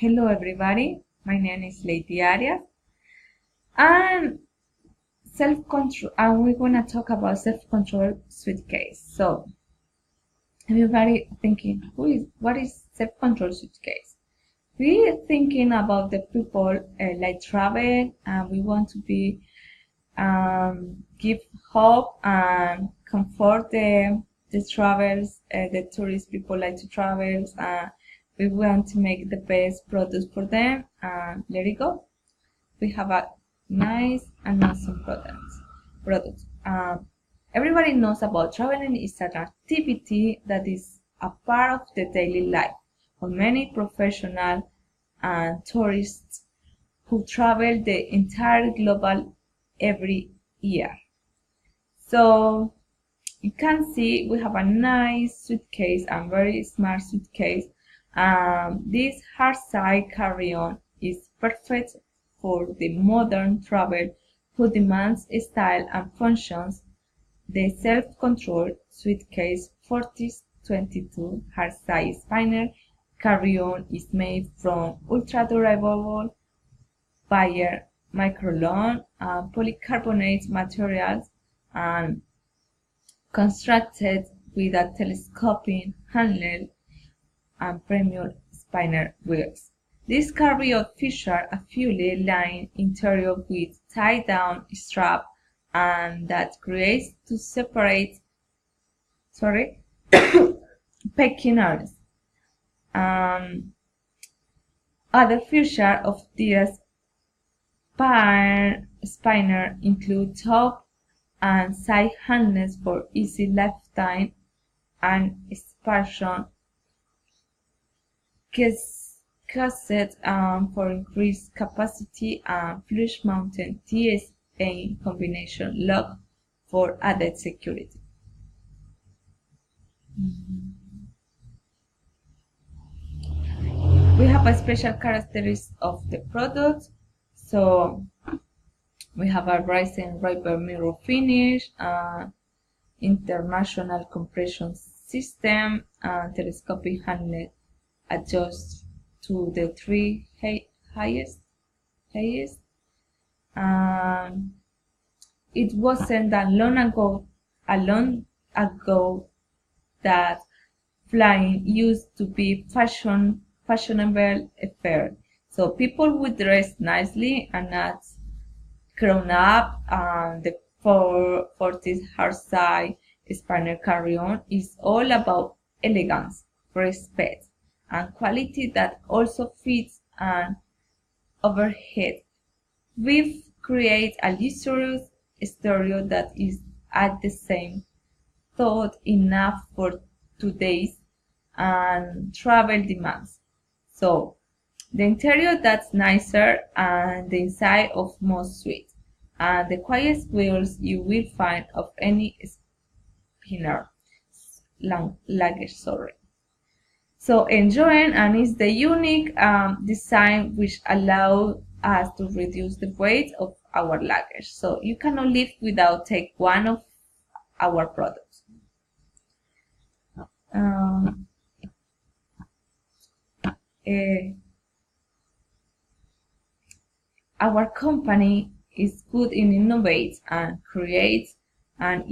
Hello everybody, my name is Lady Arias and self-control, and we're gonna talk about self-control suitcase. So everybody thinking, what is self-control suitcase? We're thinking about the people like travel, and we want to be give hope and comfort the travels, the tourist people like to travel. We want to make the best products for them, and let it go. We have a nice and awesome products. Everybody knows about traveling is an activity that is a part of the daily life of many professional and tourists who travel the entire global every year. So you can see we have a nice suitcase and very smart suitcase. This hard side carry-on is perfect for the modern travel who demands style and functions. The self-controlled suitcase 4022 hard size spinner carry-on is made from ultra-durable Bayer microlon polycarbonate materials and constructed with a telescoping handle and premium spinner wheels. This carry-on features a fully lined interior with tie-down strap and that creates to separate packing areas. Other features of this spinner include top and side handles for easy lifetime and expansion, cassette for increased capacity, and flush mounted TSA combination lock for added security. We have a special characteristic of the product. So we have a rising rubber mirror finish, international compression system, telescopic handle adjust to the three highest. It wasn't that long ago that flying used to be fashionable affair. So people would dress nicely and not grown up. The 440 hard side spinner carry-on is all about elegance, respect, and quality that also fits an overhead. We've created a luxurious stereo that is at the same thought enough for today's and travel demands. So the interior that's nicer and the inside of most sweet, and the quietest wheels you will find of any spinner luggage. So enjoying, and is the unique design which allows us to reduce the weight of our luggage. So you cannot live without take one of our products. Our company is good in innovate and create and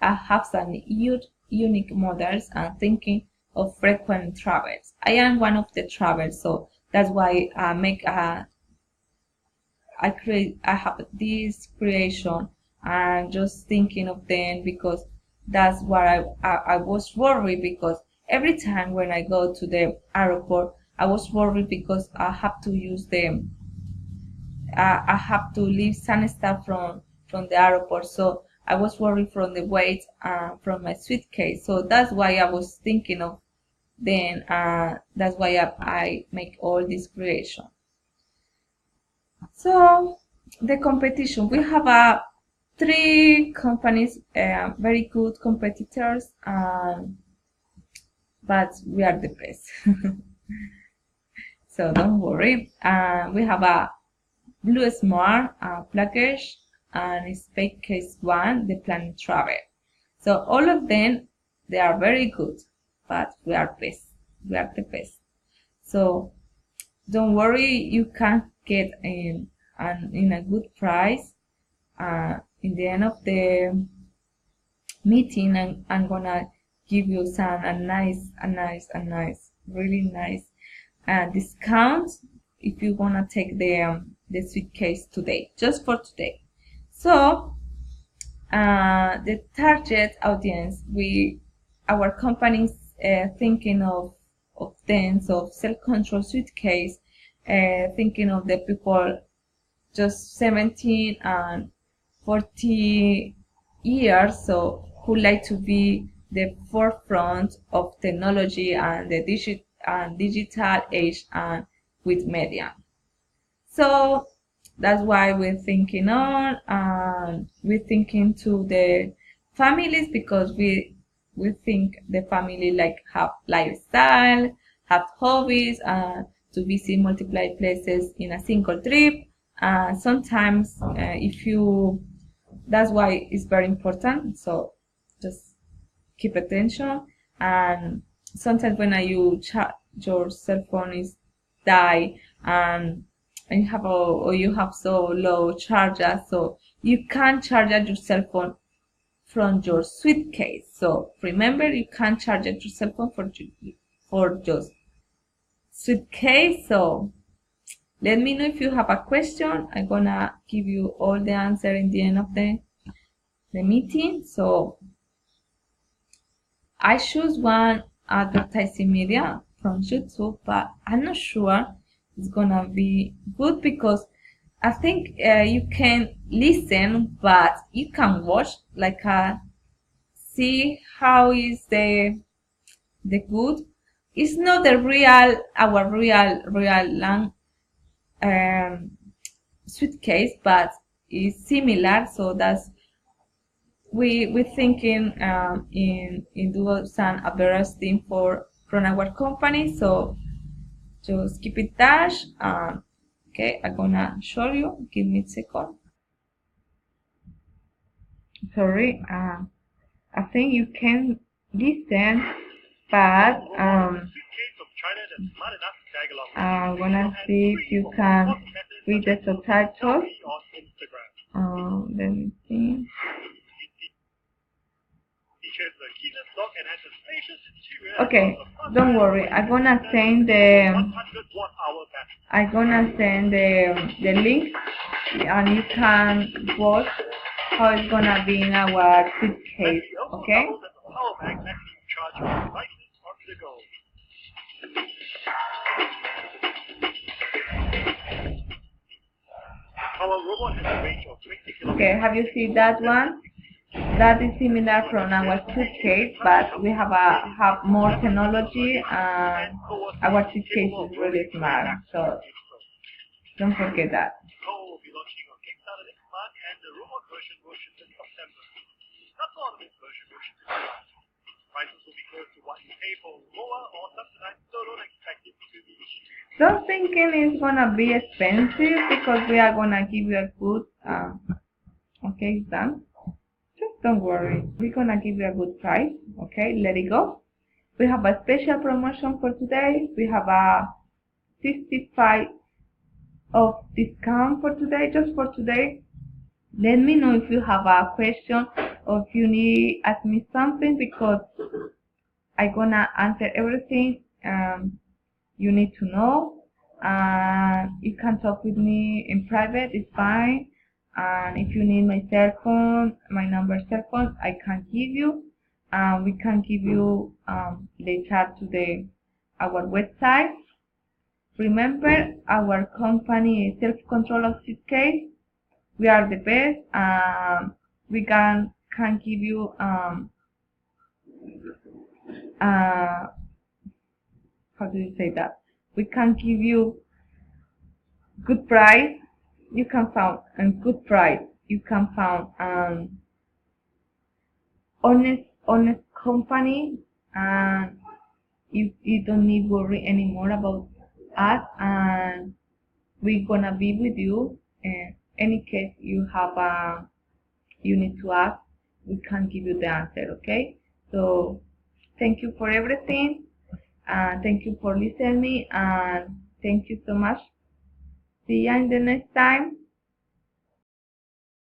have some unique models and thinking of frequent travels. I am one of the travels, so that's why I have this creation and just thinking of them, because that's what I was worried, because every time when I go to the airport I was worried because I have to use them. I have to leave some stuff from the airport, so I was worried from the weight from my suitcase. So that's why I was thinking of then. That's why I make all this creation. So the competition, we have 3 companies, very good competitors, but we are the best. So don't worry. We have a Blue Smart package and Space Case One, the Planet Travel. So all of them, they are very good, but we are best. We are the best. So don't worry, you can get in a good price. In the end of the meeting, I'm gonna give you some really nice discount if you wanna take the suitcase today, just for today. So the target audience, our company's thinking of things of self-control suitcase, thinking of the people just 17 and 40 years, so who like to be the forefront of technology and the digital age and with media. So that's why we're thinking on, and we're thinking to the families, because we think the family like have lifestyle, have hobbies, to visit multiple places in a single trip. Sometimes if you, that's why it's very important. So just keep attention. And sometimes when you your cell phone is die, and you have so low charger, so you can't charge your cell phone from your suitcase. So remember, you can't charge your cell phone for just suitcase. So let me know if you have a question. I'm gonna give you all the answer in the end of the meeting. So I choose one advertising media from YouTube, but I'm not sure it's gonna be good, because I think you can listen, but you can watch, like see how is the good. It's not the our real lang suitcase, but it's similar. So that's we thinking in do some advertising from our company. So just keep it dash. Okay, I'm gonna show you. Give me a second. Sorry, I think you can listen, but I'm gonna see if you can read the subtitles. Let me see. Okay, don't worry. I'm gonna send the link, and you can watch how it's gonna be in our suitcase. Okay. Okay, have you seen that one? That is similar from our suitcase, but we have more technology, and our suitcase is really smart. So don't forget that. Don't thinking it's gonna be expensive, because we are gonna give you a good okay, it's done. Just don't worry, we're gonna give you a good price. Okay, let it go. We have a special promotion for today. We have a 65 of discount for today, just for today. Let me know if you have a question, or if you need ask me something, because I'm gonna answer everything you need to know. You can talk with me in private, it's fine. And if you need my cell phone, my cell phone, I can give you. We can give you the chat to our website. Remember, our company is Self-Control of Suitcase. We are the best. We can give you how do you say that? We can give you good price. You can find a good price. You can find honest company, and you don't need worry anymore about us. And we're gonna be with you. Any case you have you need to ask, we can give you the answer. Okay. So thank you for everything. Thank you for listening, and Thank you so much. See you in the next time.